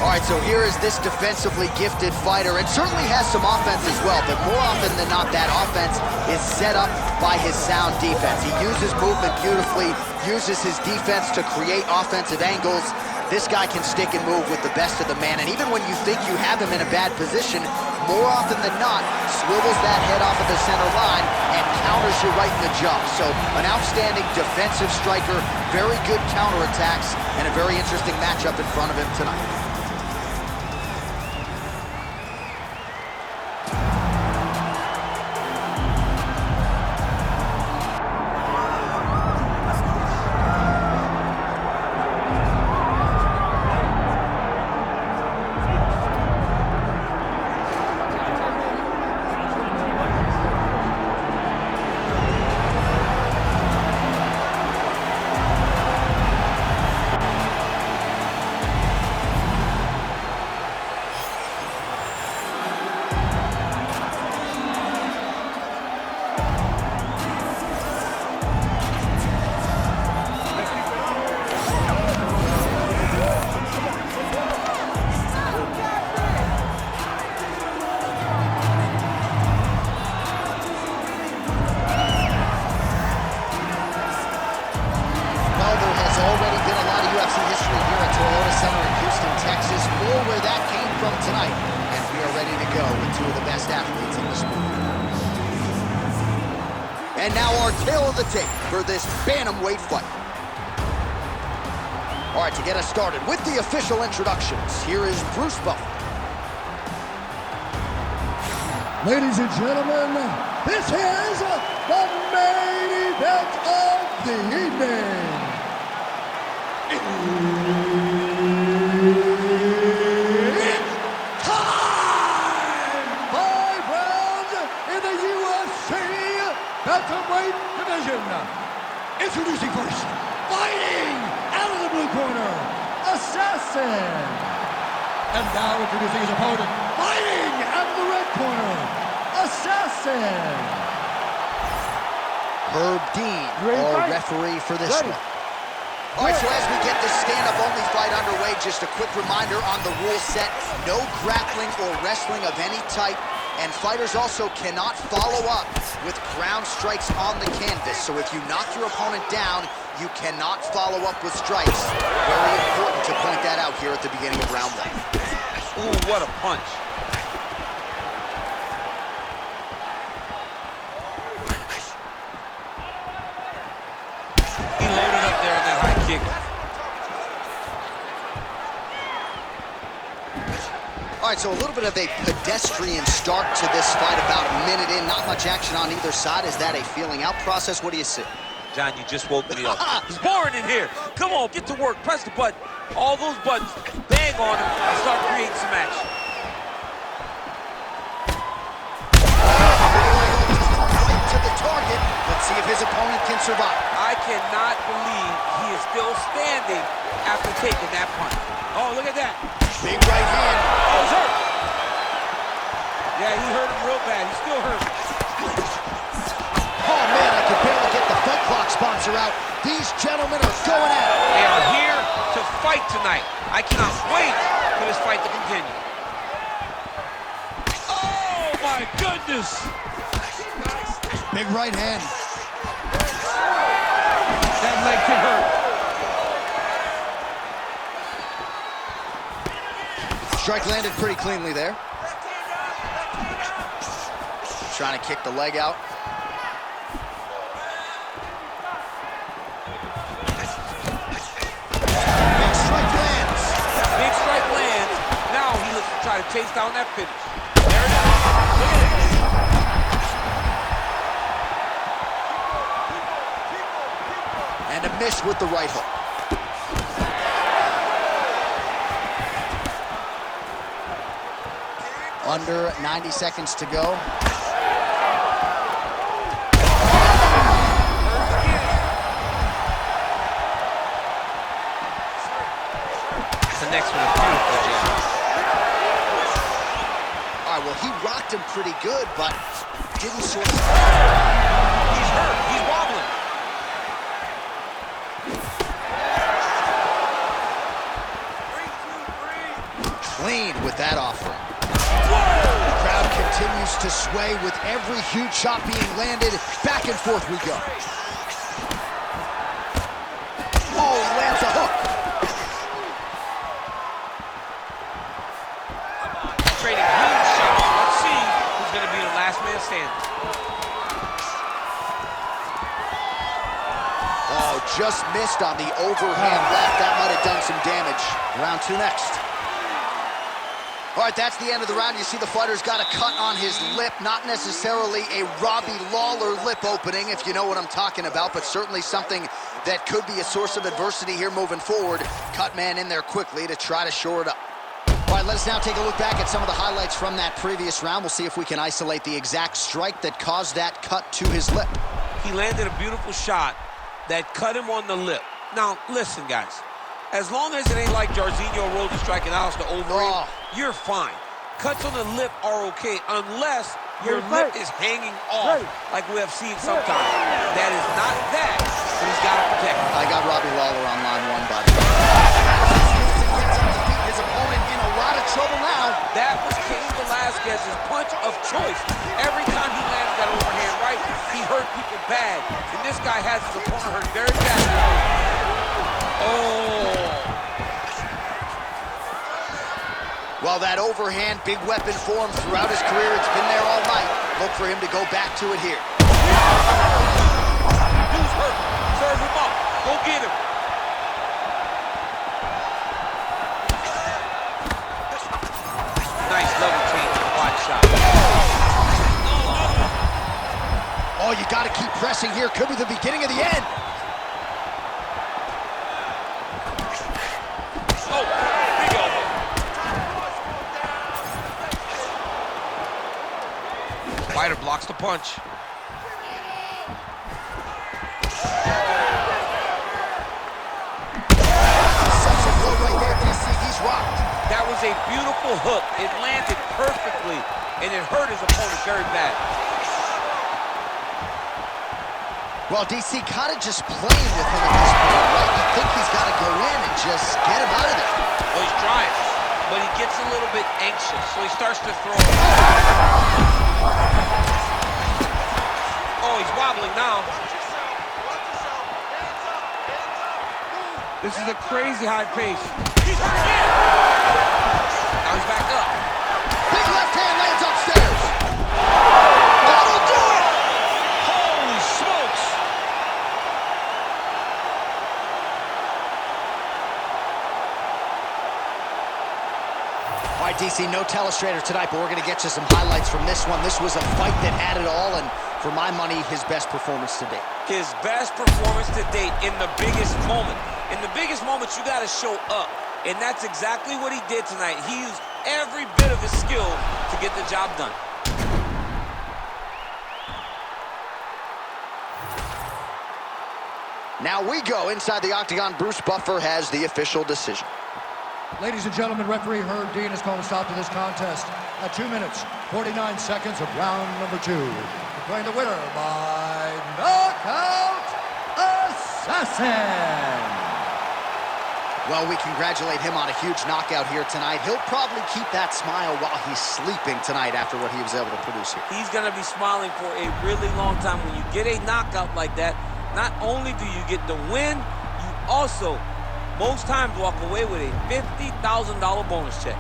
All right, so here is this defensively gifted fighter, and certainly has some offense as well, but more often than not, that offense is set up by his sound defense. He uses movement beautifully, uses his defense to create offensive angles. This guy can stick and move with the best of the man, and even when you think you have him in a bad position, more often than not, swivels that head off of the center line and counters you right in the jaw. So an outstanding defensive striker, very good counterattacks, and a very interesting matchup in front of him tonight. Tonight, and we are ready to go with two of the best athletes in the sport. And now our tail of the tape for this bantamweight fight. All right, to get us started with the official introductions, here is Bruce Buffer. Ladies and gentlemen, this is the main event of the evening. Bantamweight division. Introducing first, fighting out of the blue corner, Assassin. And now introducing his opponent, fighting out of the red corner, Assassin. Herb Dean, our referee for this one. All right, so as we get this stand-up only fight underway, just a quick reminder on the rule set: no grappling or wrestling of any type. And fighters also cannot follow up with ground strikes on the canvas. So if you knock your opponent down, you cannot follow up with strikes. Very important to point that out here at the beginning of round one. Ooh, what a punch. He loaded up there on that high kick. All right, so a little bit of a pedestrian start to this fight, about a minute in, not much action on either side. Is that a feeling out process? What do you see? John, you just woke me up. It's boring in here. Come on, get to work, press the button. All those buttons, bang on them, and start creating some action. Right to the target. Let's see if his opponent can survive. I cannot believe he is still standing after taking that punch. Oh, look at that. Big right hand. Oh, he's hurt. Yeah, he hurt him real bad. He's still hurt. Oh, man, I could barely get the Fight Clock sponsor out. These gentlemen are going at it. They are here to fight tonight. I cannot wait for this fight to continue. Oh, my goodness. Big right hand. That leg can hurt. Strike landed pretty cleanly there. Trying to kick the leg out. Big strike lands. Big strike lands. Now he looks to try to chase down that finish. There it is. Look at it. And a miss with the right hook. Under 90 seconds to go. The next one is beautiful, Jim. All right, well, he rocked him pretty good, but didn't sort of... He's hurt. He's wobbling. with that offering. The crowd continues to sway with every huge shot being landed. Back and forth we go. Oh, he lands a hook. Trading huge shots. Let's see who's going to be the last man standing. Oh, just missed on the overhand left. That might have done some damage. Round 2 next. All right, that's the end of the round. You see the fighter's got a cut on his lip. Not necessarily a Robbie Lawler lip opening, if you know what I'm talking about, but certainly something that could be a source of adversity here moving forward. Cut man in there quickly to try to shore it up. All right, let us now take a look back at some of the highlights from that previous round. We'll see if we can isolate the exact strike that caused that cut to his lip. He landed a beautiful shot that cut him on the lip. Now, listen, guys. As long as it ain't like Jairzinho Rosa striking out the ovary, you're fine. Cuts on the lip are okay unless your lip is hanging off, like we have seen sometimes. That is not that, but he's got to protect it. I got Robbie Lawler on line 1, buddy. His opponent in a lot of trouble now. That was Cain Velasquez's punch of choice. Every time he landed that overhand right, he hurt people bad. And this guy has his opponent hurt very badly. Oh. Well, that overhand, big weapon for him throughout his career. It's been there all night. Look for him to go back to it here. Who's hurt? Serve him up. Go get him. Nice level change and body shot. Oh, you got to keep pressing here. Could be the beginning of the end. Oh, big elbow. Fighter blocks the punch. Such a blow right there, DC. He's rocked. That was a beautiful hook. It landed perfectly, and it hurt his opponent very bad. Well, DC kind of just playing with him at this point, right? You think he's got to go in and just get him out of there. Well, he's trying, but he gets a little bit anxious, so he starts to throw. Oh, he's wobbling now. This is a crazy high pace. He's hurt again. Now he's back up. Big left hand lands upstairs. That'll do it! Holy smokes! All right, DC, no telestrator tonight, but we're going to get you some highlights from this one. This was a fight that had it all, and for my money, his best performance to date. His best performance to date in the biggest moment. In the biggest moments, you got to show up. And that's exactly what he did tonight. He used every bit of his skill to get the job done. Now we go inside the octagon. Bruce Buffer has the official decision. Ladies and gentlemen, referee Herb Dean has called a stop to this contest at 2 minutes, 49 seconds of round number 2. Declaring the winner by knockout assassin. Well, we congratulate him on a huge knockout here tonight. He'll probably keep that smile while he's sleeping tonight after what he was able to produce here. He's going to be smiling for a really long time. When you get a knockout like that, not only do you get the win, you also, most times, walk away with a $50,000 bonus check.